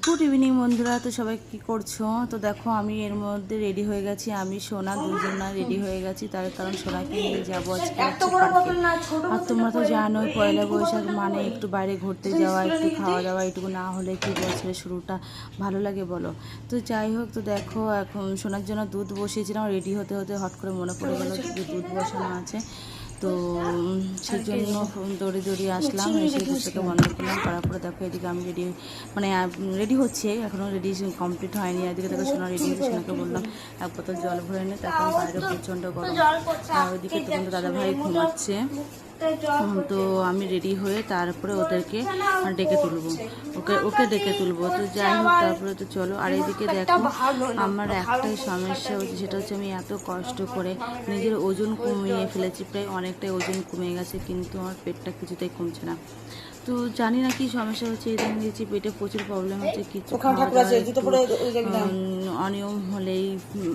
Good evening বন্ধুরা। তো সবাই কি করছো? তো দেখো আমি এর মধ্যে রেডি হয়ে গেছি, আমি সোনা দুজনা রেডি হয়ে গেছি, তার কারণ সোনাকে নিয়ে যাবো আজকে হচ্ছে পার্কে। আর তোমরা তো জানোই পয়লা বৈশাখ মানে একটু বাইরে ঘুরতে যাওয়া, একটু খাওয়া দাওয়া, এটুকু না হলে কি বছরের শুরুটা ভালো লাগে বলো? তো যাই হোক, তো দেখো এখন সোনার জন্য দুধ বসিয়েছিলাম, রেডি হতে হতে হট করে মনে পড়ে গেল যে দুধ বসানো আছে। তো সেই জন্য দৌড়ে দৌড়িয়ে আসলাম, এসে দুধটাকে বন্ধ করলাম, করার পরে দেখো এদিকে আমি রেডি মানে রেডি হচ্ছে, এখনও রেডি কমপ্লিট হয়নি। এদিকে দেখো সোনা রেডি হয়েছে, সোনাকে বললাম এক বোতল জল ভরে নে, তখন বাইরে প্রচণ্ড গরম। আর ওইদিকে তখন তো দাদাভাই ঘুমাচ্ছে। তো আমি রেডি হয়ে তারপরে ওদেরকে ডেকে তুলবো, ওকে ডেকে তুলবো। তো যাই হোক, তারপরে তো চলো। আর এদিকে দেখো আমার একটাই সমস্যা হচ্ছে, সেটা হচ্ছে আমি এত কষ্ট করে নিজের ওজন কমিয়ে ফেলেছি, প্রায় অনেকটাই ওজন কমে গেছে, কিন্তু আমার পেটটা কিছুতেই কমছে না। তো জানি না কি সমস্যা হচ্ছে, এই দিন দিয়েছি পেটে প্রচুর প্রবলেম হচ্ছে, কিছু অনিয়ম হলেই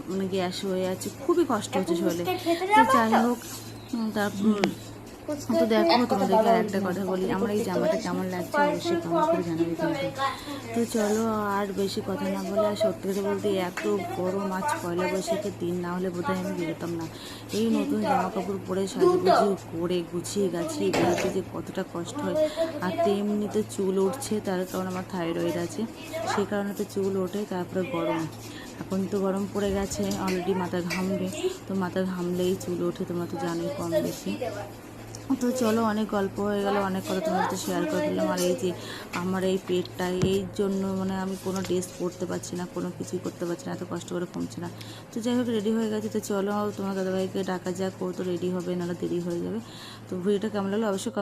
মানে গ্যাস হয়ে যাচ্ছে, খুবই কষ্ট হচ্ছে শরীরে। তো যাই হোক, তো দেখো তোমাদেরকে আর একটা কথা বলি, আমার এই জামাটা কেমন লাগছে অবশ্যই কমেন্ট করে জানাবে কিন্তু। তো চলো আর বেশি কথা না বলে, আর সত্যি কথা বলতে এত গরম, আজ পয়লা বৈশাখের দিন, না হলে বোধহয় আমি বেরোতাম না। এই নতুন জামা কাপড় পরে সাজুগুজি করে গুছিয়ে গাছিয়ে বেরোতে যে কতটা কষ্ট হয়। আর তেমনিতে চুল উঠছে, তার কারণ আমার থাইরয়েড আছে, সেই কারণে তো চুল ওঠে। তারপরে গরম, এখন তো গরম পড়ে গেছে, অলরেডি মাথা ঘামবে, তো মাথা ঘামলেই চুল ওঠে, তোমরা তো জানোই কম বেশি। তো চলো, অনেক গল্প হয়ে গেল, অনেক কথা তোমার সাথে শেয়ার করে দিলাম। আর এই যে আমার এই পেটটা, এই জন্য মানে আমি কোনো ড্রেস পরতে পারছি না, কোনো কিছুই করতে পারছি না, এত কষ্ট করে কমছে না। তো যাই হোক, রেডি হয়ে গেছে, তো চলো তোমার দাদাভাইকে ডাকা যাক, ও তো রেডি হবে, নাহলে দেরি হয়ে যাবে। তো ভিডিওটা কেমন লাগলো অবশ্যই